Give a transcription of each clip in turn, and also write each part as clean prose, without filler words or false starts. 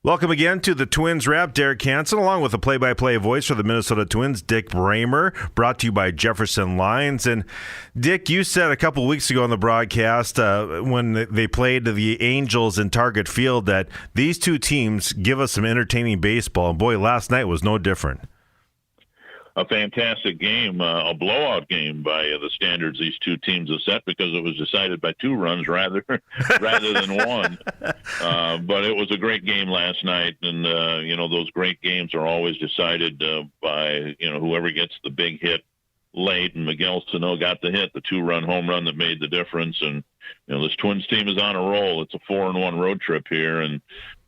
Welcome again to the Twins Wrap. Derek Hansen, along with the play-by-play voice for the Minnesota Twins, Dick Bremer, brought to you by Jefferson Lines. And Dick, you said a couple weeks ago on the broadcast when they played the Angels in Target Field that these two teams give us some entertaining baseball. And boy, last night was no different. A fantastic game, a blowout game by the standards these two teams have set, because it was decided by 2 runs rather than 1. But it was a great game last night, and those great games are always decided by whoever gets the big hit late. And Miguel Sano got the hit, the 2-run home run that made the difference. And this Twins team is on a roll. It's a 4-1 road trip here, and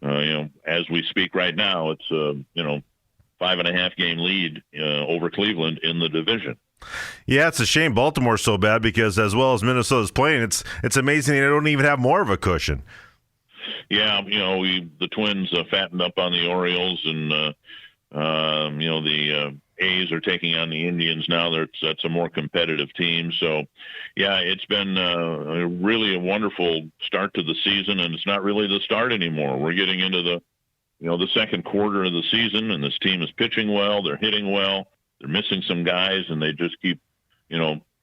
as we speak right now, it's 5.5 game lead over Cleveland in the division. Yeah, it's a shame Baltimore's so bad, because as well as Minnesota's playing, it's amazing they don't even have more of a cushion. Yeah, the Twins fattened up on the Orioles, and the A's are taking on the Indians now. That's a more competitive team. So, yeah, it's been really a wonderful start to the season, and it's not really the start anymore. We're getting into the second quarter of the season, and this team is pitching well. They're hitting well. They're missing some guys, and they just keep,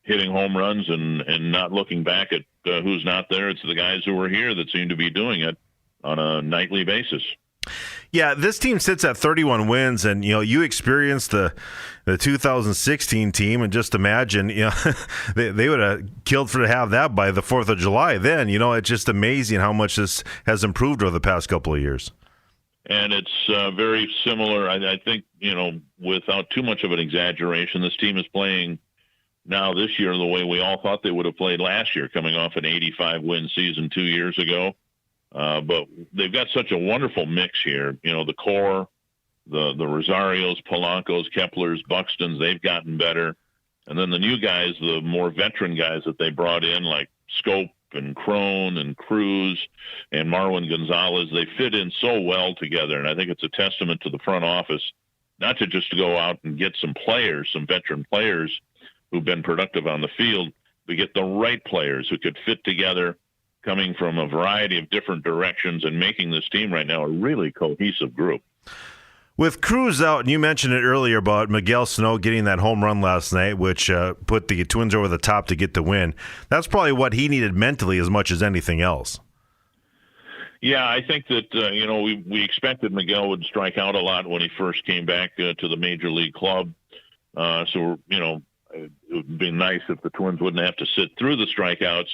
hitting home runs and not looking back at who's not there. It's the guys who are here that seem to be doing it on a nightly basis. Yeah, this team sits at 31 wins, and you experienced the 2016 team, and just imagine they would have killed to have that by the 4th of July. Then it's just amazing how much this has improved over the past couple of years. And it's very similar, I think, without too much of an exaggeration. This team is playing now this year the way we all thought they would have played last year, coming off an 85-win season 2 years ago. But they've got such a wonderful mix here. The core, the Rosarios, Polancos, Keplers, Buxtons, they've gotten better. And then the new guys, the more veteran guys that they brought in, like Scope and Crone and Cruz and Marwin Gonzalez, they fit in so well together. And I think it's a testament to the front office, not to just go out and get some players, some veteran players who've been productive on the field, but get the right players who could fit together, coming from a variety of different directions, and making this team right now a really cohesive group. With Cruz out, and you mentioned it earlier about Miguel Sano getting that home run last night, which put the Twins over the top to get the win. That's probably what he needed mentally as much as anything else. Yeah, I think that, we expected Miguel would strike out a lot when he first came back to the major league club. So, it would be nice if the Twins wouldn't have to sit through the strikeouts.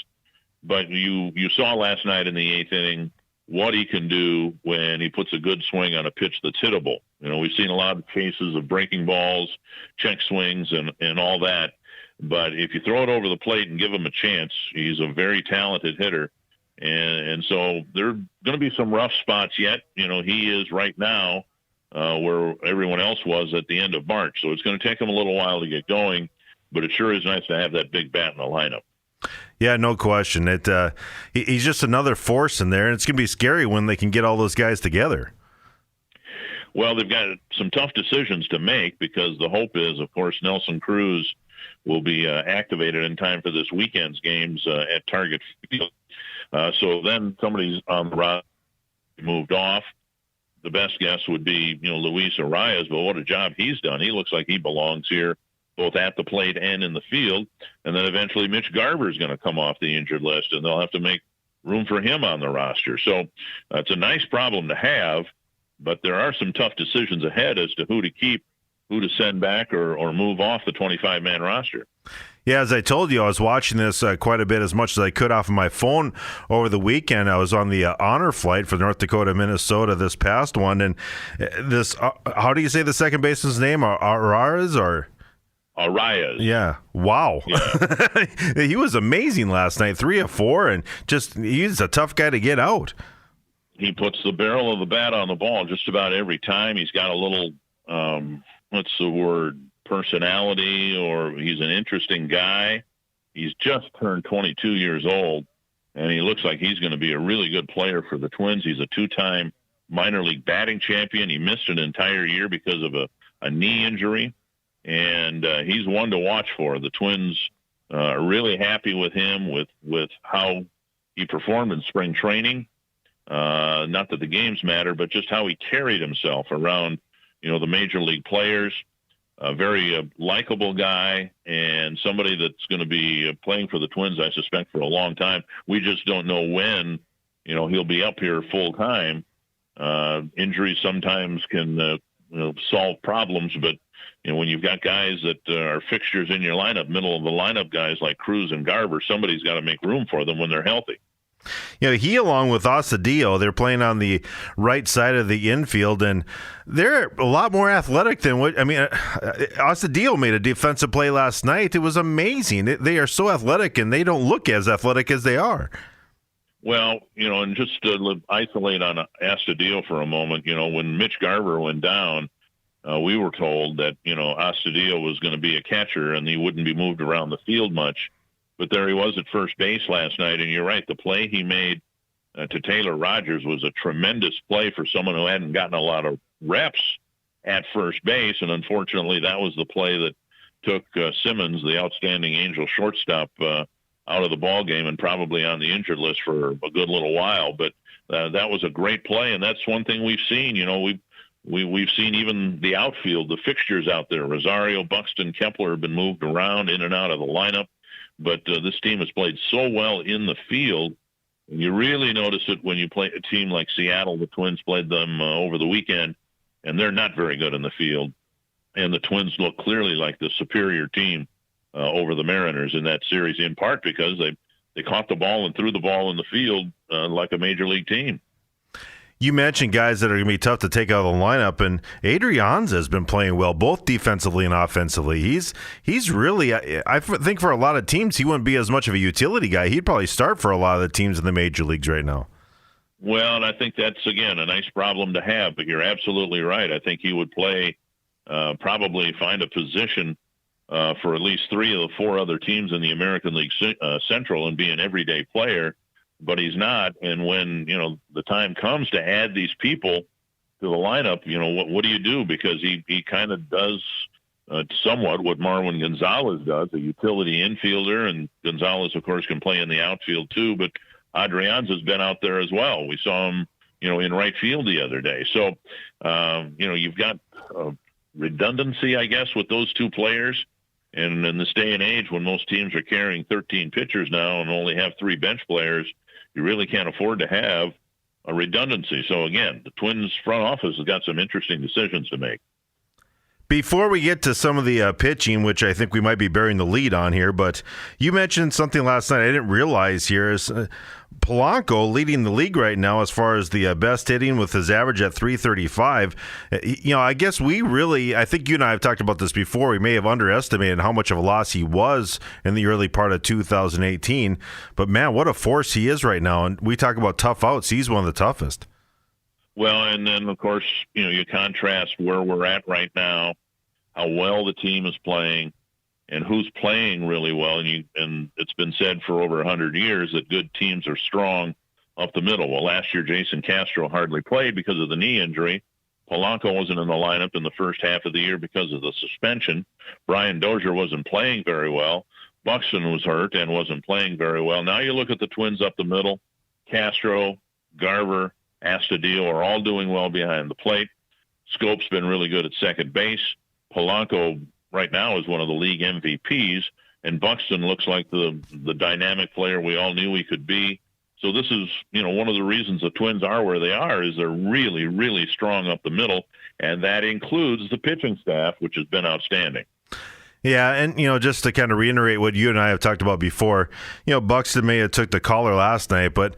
But you saw last night in the 8th inning what he can do when he puts a good swing on a pitch that's hittable. We've seen a lot of cases of breaking balls, check swings, and all that. But if you throw it over the plate and give him a chance, he's a very talented hitter. And so there are going to be some rough spots yet. He is right now where everyone else was at the end of March. So it's going to take him a little while to get going, but it sure is nice to have that big bat in the lineup. Yeah, no question. He's just another force in there, and it's going to be scary when they can get all those guys together. Well, they've got some tough decisions to make, because the hope is, of course, Nelson Cruz will be activated in time for this weekend's games at Target Field. So then somebody's on the roster moved off. The best guess would be, Luis Arias, but what a job he's done. He looks like he belongs here, both at the plate and in the field. And then eventually Mitch Garver is going to come off the injured list, and they'll have to make room for him on the roster. So it's a nice problem to have, but there are some tough decisions ahead as to who to keep, who to send back, or move off the 25-man roster. Yeah, as I told you, I was watching this quite a bit, as much as I could off of my phone over the weekend. I was on the honor flight for North Dakota, Minnesota this past one. And this, how do you say the second baseman's name? Arias or? Arias. Yeah. Wow. Yeah. He was amazing last night, 3 of 4, and he's a tough guy to get out. He puts the barrel of the bat on the ball just about every time. He's got a little, personality, or he's an interesting guy. He's just turned 22 years old, and he looks like he's going to be a really good player for the Twins. He's a 2-time minor league batting champion. He missed an entire year because of a knee injury, and he's one to watch for. The Twins are really happy with him, with how he performed in spring training. Not that the games matter, but just how he carried himself around, the major league players. A very likable guy and somebody that's going to be playing for the Twins, I suspect, for a long time. We just don't know when, he'll be up here full time. Injuries sometimes can solve problems, but when you've got guys that are fixtures in your lineup, middle of the lineup guys like Cruz and Garver, somebody's got to make room for them when they're healthy. He, along with Astudillo, they're playing on the right side of the infield, and they're a lot more athletic than Astudillo made a defensive play last night. It was amazing. They are so athletic, and they don't look as athletic as they are. Well, and just to isolate on Astudillo for a moment, when Mitch Garver went down, we were told that, Astudillo was going to be a catcher and he wouldn't be moved around the field much. But there he was at first base last night, and you're right. The play he made to Taylor Rogers was a tremendous play for someone who hadn't gotten a lot of reps at first base, and unfortunately that was the play that took Simmons, the outstanding Angel shortstop, out of the ball game and probably on the injured list for a good little while. But that was a great play, and that's one thing we've seen. We've seen even the outfield, the fixtures out there. Rosario, Buxton, Kepler have been moved around in and out of the lineup. But this team has played so well in the field, and you really notice it when you play a team like Seattle. The Twins played them over the weekend, and they're not very good in the field. And the Twins look clearly like the superior team over the Mariners in that series, in part because they caught the ball and threw the ball in the field like a major league team. You mentioned guys that are going to be tough to take out of the lineup, and Adrianza has been playing well, both defensively and offensively. He's really, I think for a lot of teams, he wouldn't be as much of a utility guy. He'd probably start for a lot of the teams in the major leagues right now. Well, and I think that's, again, a nice problem to have, but you're absolutely right. I think he would play, probably find a position for at least 3 of the 4 other teams in the American League Central and be an everyday player. But he's not. And when, the time comes to add these people to the lineup, what do you do? Because he kind of does somewhat what Marwin Gonzalez does, a utility infielder. And Gonzalez, of course, can play in the outfield too. But Adrianza's been out there as well. We saw him, in right field the other day. So, you've got redundancy, I guess, with those 2 players. And in this day and age, when most teams are carrying 13 pitchers now and only have 3 bench players, you really can't afford to have a redundancy. So, again, the Twins front office has got some interesting decisions to make. Before we get to some of the pitching, which I think we might be bearing the lead on here, but you mentioned something last night I didn't realize here is Polanco leading the league right now as far as the best hitting with his average at 335. I guess I think you and I have talked about this before. We may have underestimated how much of a loss he was in the early part of 2018. But, man, what a force he is right now. And we talk about tough outs. He's one of the toughest. Well, and then, of course, you contrast where we're at right now, how well the team is playing, and who's playing really well. And it's been said for over 100 years that good teams are strong up the middle. Well, last year, Jason Castro hardly played because of the knee injury. Polanco wasn't in the lineup in the first half of the year because of the suspension. Brian Dozier wasn't playing very well. Buxton was hurt and wasn't playing very well. Now you look at the Twins up the middle. Castro, Garver, Astudillo are all doing well behind the plate. Scope's been really good at second base. Polanco right now is one of the league MVPs, and Buxton looks like the dynamic player we all knew he could be. So this is, one of the reasons the Twins are where they are is they're really, really strong up the middle, and that includes the pitching staff, which has been outstanding. Yeah, and, just to kind of reiterate what you and I have talked about before, Buxton may have took the collar last night, but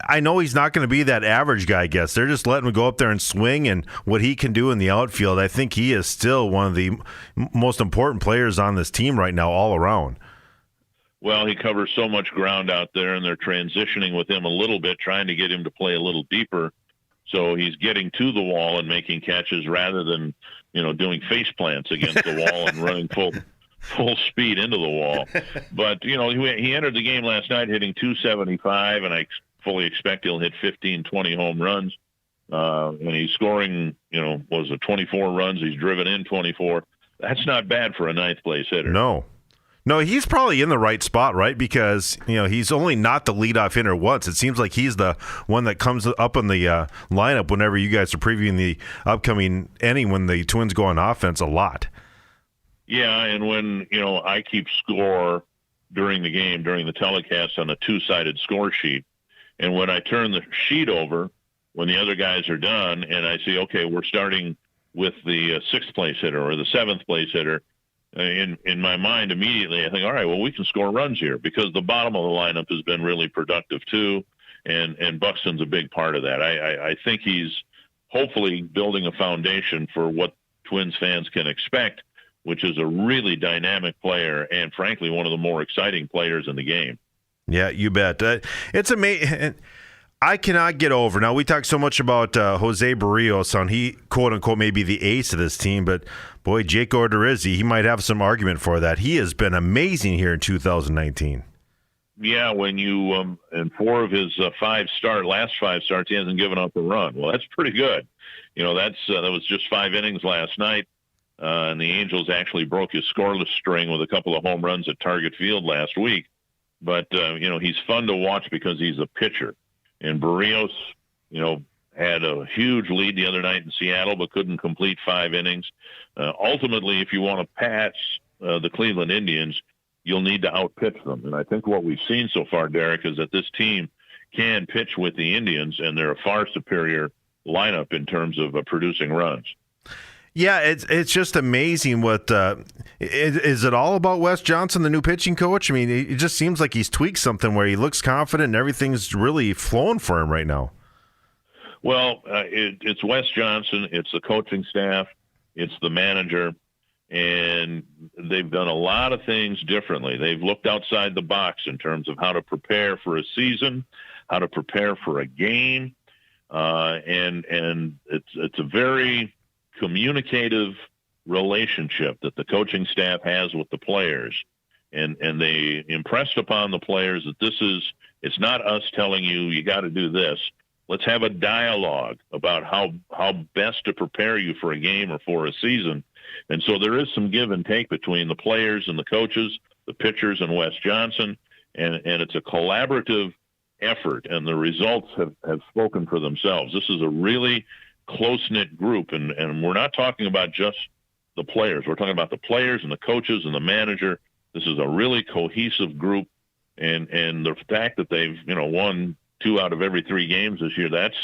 I know he's not going to be that average guy, I guess. They're just letting him go up there and swing, and what he can do in the outfield, I think he is still one of the most important players on this team right now all around. Well, he covers so much ground out there, and they're transitioning with him a little bit, trying to get him to play a little deeper. So he's getting to the wall and making catches rather than, doing face plants against the wall and running full speed into the wall. But, he entered the game last night hitting 275, and I fully expect he'll hit 15, 20 home runs. And he's scoring, 24 runs. He's driven in 24. That's not bad for a ninth place hitter. No, No, he's probably in the right spot, right? Because, he's only not the leadoff hitter once. It seems like he's the one that comes up in the lineup whenever you guys are previewing the upcoming inning when the Twins go on offense a lot. Yeah, and when, I keep score during the game, during the telecast on a two-sided score sheet, and when I turn the sheet over, when the other guys are done, and I see, okay, we're starting with the sixth place hitter or the seventh place hitter, in my mind immediately I think, all right, well, we can score runs here because the bottom of the lineup has been really productive too, and Buxton's a big part of that. I think he's hopefully building a foundation for what Twins fans can expect, which is a really dynamic player and frankly one of the more exciting players in the game. Yeah, you bet. It's amazing. I cannot get over. Now, we talk so much about Jose Barrios on he, quote-unquote, may be the ace of this team, but, boy, Jake Odorizzi, he might have some argument for that. He has been amazing here in 2019. Yeah, when you in four of his last five starts, he hasn't given up a run. Well, that's pretty good. That was just 5 innings last night, and the Angels actually broke his scoreless string with a couple of home runs at Target Field last week. But, he's fun to watch because he's a pitcher. And Barrios, had a huge lead the other night in Seattle, but couldn't complete 5 innings. Ultimately, if you want to pass the Cleveland Indians, you'll need to outpitch them. And I think what we've seen so far, Derek, is that this team can pitch with the Indians, and they're a far superior lineup in terms of producing runs. Yeah, it's just amazing what is it all about Wes Johnson, the new pitching coach? I mean, it just seems like he's tweaked something where he looks confident and everything's really flowing for him right now. Well, it's Wes Johnson, it's the coaching staff, it's the manager, and they've done a lot of things differently. They've looked outside the box in terms of how to prepare for a season, how to prepare for a game, and it's a very communicative relationship that the coaching staff has with the players. And they impressed upon the players that it's not us telling you got to do this. Let's have a dialogue about how best to prepare you for a game or for a season. And so there is some give and take between the players and the coaches, the pitchers and Wes Johnson. And it's a collaborative effort, and the results have spoken for themselves. This is a really close-knit group, and we're not talking about just the players. We're talking about the players and the coaches and the manager. This is a really cohesive group, and the fact that they've won 2 out of every 3 games this year, that's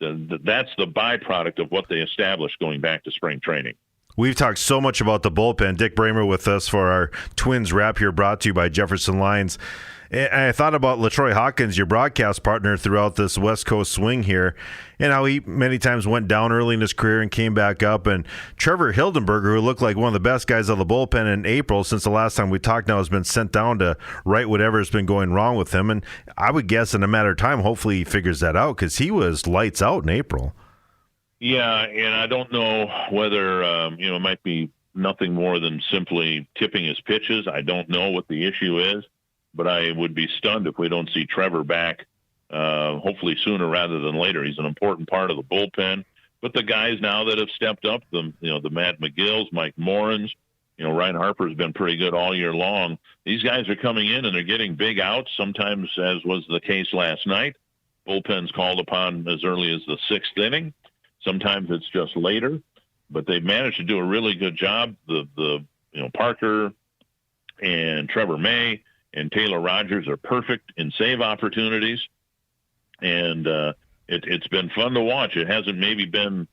the byproduct of what they established going back to spring training. We've talked so much about the bullpen. Dick Bremer with us for our Twins wrap here, brought to you by Jefferson Lines. And I thought about LaTroy Hawkins, your broadcast partner throughout this West Coast swing here, and how he many times went down early in his career and came back up. And Trevor Hildenberger, who looked like one of the best guys of the bullpen in April since the last time we talked now, has been sent down to right whatever has been going wrong with him. And I would guess in a matter of time, hopefully he figures that out, because he was lights out in April. Yeah, and I don't know whether, it might be nothing more than simply tipping his pitches. I don't know what the issue is, but I would be stunned if we don't see Trevor back, hopefully sooner rather than later. He's an important part of the bullpen. But the guys now that have stepped up, the Matt McGills, Mike Morins, Ryan Harper's been pretty good all year long. These guys are coming in and they're getting big outs, sometimes, as was the case last night. Bullpen's called upon as early as the 6th inning. Sometimes it's just later, but they've managed to do a really good job. The Parker and Trevor May and Taylor Rogers are perfect in save opportunities, and it's been fun to watch. It hasn't maybe been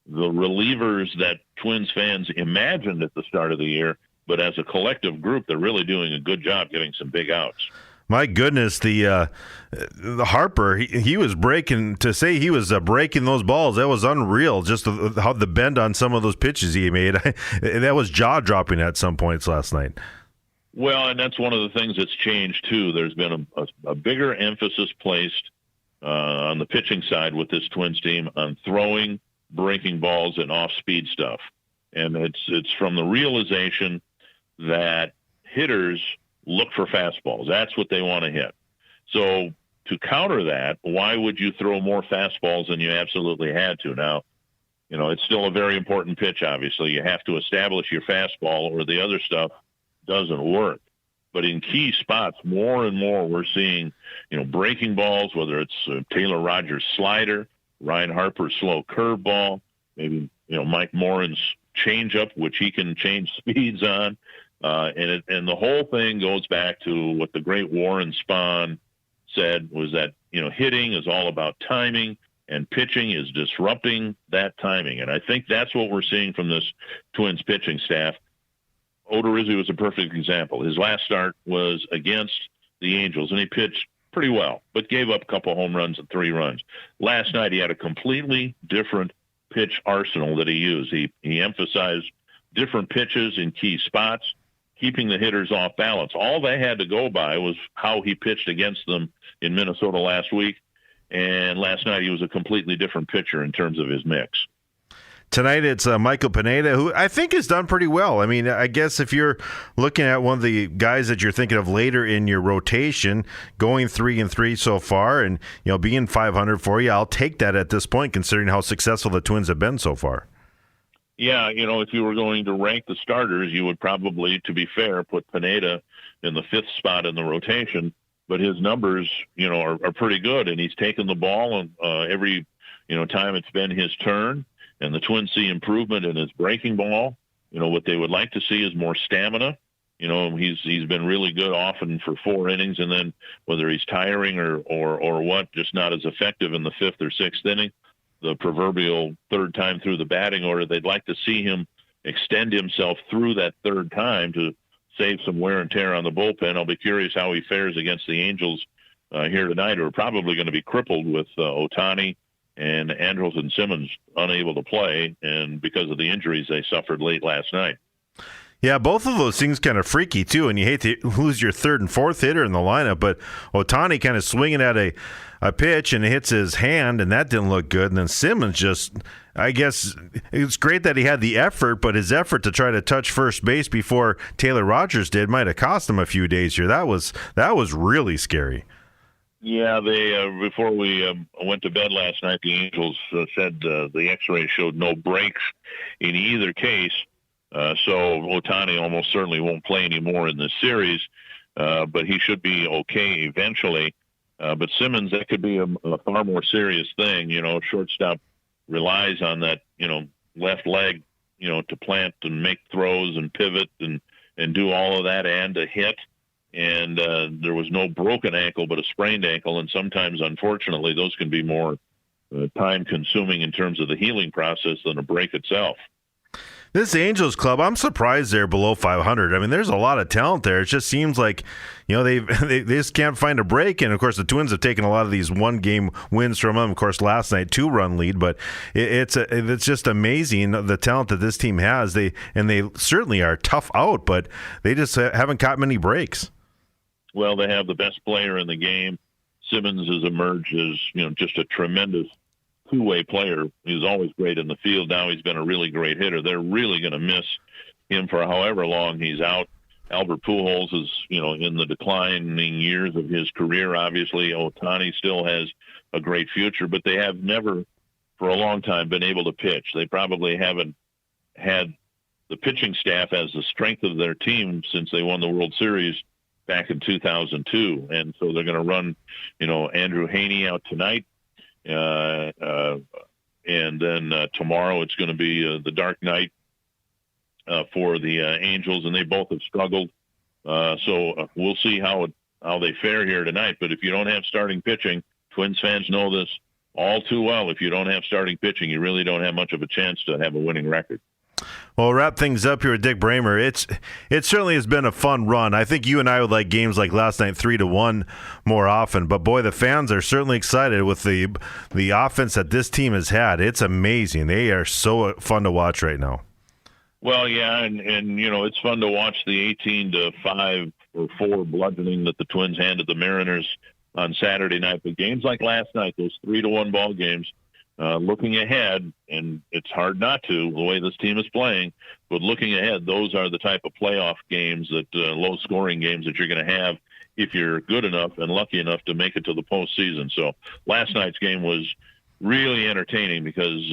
the relievers that Twins fans imagined at the start of the year, but as a collective group, they're really doing a good job getting some big outs. My goodness, the Harper, he was breaking, to say he was breaking those balls, that was unreal. Just how the bend on some of those pitches he made, that was jaw-dropping at some points last night. Well, and that's one of the things that's changed, too. There's been a bigger emphasis placed on the pitching side with this Twins team on throwing, breaking balls, and off-speed stuff. And it's from the realization that hitters look for fastballs. That's what they want to hit. So to counter that, why would you throw more fastballs than you absolutely had to? Now, it's still a very important pitch, obviously. You have to establish your fastball or the other stuff doesn't work. But in key spots, more and more we're seeing, breaking balls, whether it's Taylor Rogers' slider, Ryan Harper's slow curveball, maybe, Mike Moran's changeup, which he can change speeds on. And the whole thing goes back to what the great Warren Spahn said, was that, hitting is all about timing and pitching is disrupting that timing. And I think that's what we're seeing from this Twins pitching staff. Odorizzi was a perfect example. His last start was against the Angels, and he pitched pretty well, but gave up a couple home runs and 3 runs. Last night, he had a completely different pitch arsenal that he used. He emphasized different pitches in key spots, keeping the hitters off balance. All they had to go by was how he pitched against them in Minnesota last week, and last night he was a completely different pitcher in terms of his mix. Tonight it's Michael Pineda, who I think has done pretty well. I mean, I guess if you're looking at one of the guys that you're thinking of later in your rotation, going 3-3 so far, and being 500 for you, I'll take that at this point, considering how successful the Twins have been so far. Yeah, if you were going to rank the starters, you would probably, to be fair, put Pineda in the 5th spot in the rotation. But his numbers, are pretty good, and he's taken the ball and every time it's been his turn. And the Twins see improvement in his breaking ball. What they would like to see is more stamina. He's been really good often for 4 innings, and then whether he's tiring or what, just not as effective in the 5th or 6th inning, the proverbial 3rd time through the batting order. They'd like to see him extend himself through that 3rd time to save some wear and tear on the bullpen. I'll be curious how he fares against the Angels here tonight, who are probably going to be crippled with Ohtani and Andrus and Simmons unable to play, and because of the injuries they suffered late last night. Yeah, both of those things kind of freaky, too, and you hate to lose your 3rd and 4th hitter in the lineup, but Ohtani kind of swinging at a pitch, and it hits his hand, and that didn't look good, and then Simmons just, I guess, it's great that he had the effort, but his effort to try to touch first base before Taylor Rogers did might have cost him a few days here. That was really scary. Yeah, they before we went to bed last night, the Angels said the X-ray showed no breaks in either case. So Ohtani almost certainly won't play anymore in this series, but he should be okay eventually. But Simmons, that could be a far more serious thing. Shortstop relies on that, left leg, to plant and make throws and pivot and do all of that and to hit. And there was no broken ankle, but a sprained ankle. And sometimes, unfortunately, those can be more time-consuming in terms of the healing process than a break itself. This Angels club, I'm surprised they're below 500. I mean, there's a lot of talent there. It just seems like, they just can't find a break. And, of course, the Twins have taken a lot of these one-game wins from them. Of course, last night, 2-run lead. But it's just amazing the talent that this team has. They certainly are tough out, but they just haven't caught many breaks. Well, they have the best player in the game. Simmons has emerged as, just a tremendous two-way player. He's always great in the field. Now he's been a really great hitter. They're really going to miss him for however long he's out. Albert Pujols is, in the declining years of his career. Obviously, Ohtani still has a great future, but they have never, for a long time, been able to pitch. They probably haven't had the pitching staff as the strength of their team since they won the World Series back in 2002. And so they're going to run, Andrew Heaney out tonight. And then tomorrow it's going to be the dark night for the Angels, and they both have struggled. So we'll see how they fare here tonight. But if you don't have starting pitching, Twins fans know this all too well. If you don't have starting pitching, you really don't have much of a chance to have a winning record. Well, we'll wrap things up here with Dick Bremer. It certainly has been a fun run. I think you and I would like games like last night 3-1 more often. But boy, the fans are certainly excited with the offense that this team has had. It's amazing. They are so fun to watch right now. Well, yeah, and it's fun to watch the 18-5 or 4 bludgeoning that the Twins handed the Mariners on Saturday night. But games like last night, those 3-1 ball games. Looking ahead, and it's hard not to, the way this team is playing, but looking ahead, those are the type of playoff games, that low-scoring games that you're going to have if you're good enough and lucky enough to make it to the postseason. So last night's game was really entertaining because,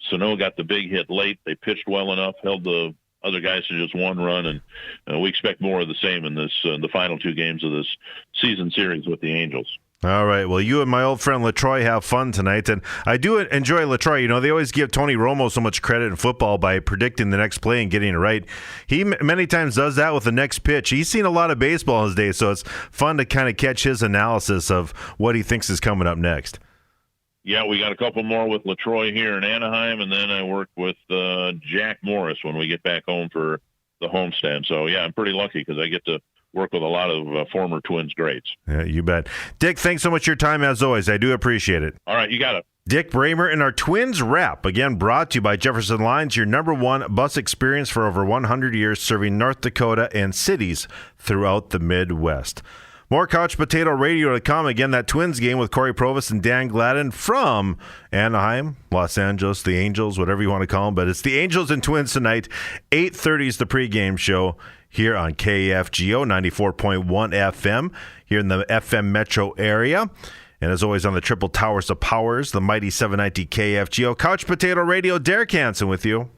Sano got the big hit late. They pitched well enough, held the other guys to just one run, and we expect more of the same in this the final two games of this season series with the Angels. All right. Well, you and my old friend LaTroy have fun tonight. And I do enjoy LaTroy. You know, they always give Tony Romo so much credit in football by predicting the next play and getting it right. He many times does that with the next pitch. He's seen a lot of baseball in his day, so it's fun to kind of catch his analysis of what he thinks is coming up next. Yeah, we got a couple more with LaTroy here in Anaheim, and then I work with Jack Morris when we get back home for the homestand. So, yeah, I'm pretty lucky because I get to work with a lot of former Twins greats. Yeah, you bet. Dick, thanks so much for your time as always. I do appreciate it. All right, you got it. Dick Bremer and our Twins Wrap, again brought to you by Jefferson Lines, your number one bus experience for over 100 years, serving North Dakota and cities throughout the Midwest. More Couch Potato Radio to come. Again, that Twins game with Corey Provis and Dan Gladden from Anaheim, Los Angeles, the Angels, whatever you want to call them. But it's the Angels and Twins tonight. 8:30 is the pregame show here on KFGO 94.1 FM here in the FM metro area. And as always on the Triple Towers of Powers, the mighty 790 KFGO. Couch Potato Radio, Derek Hansen with you.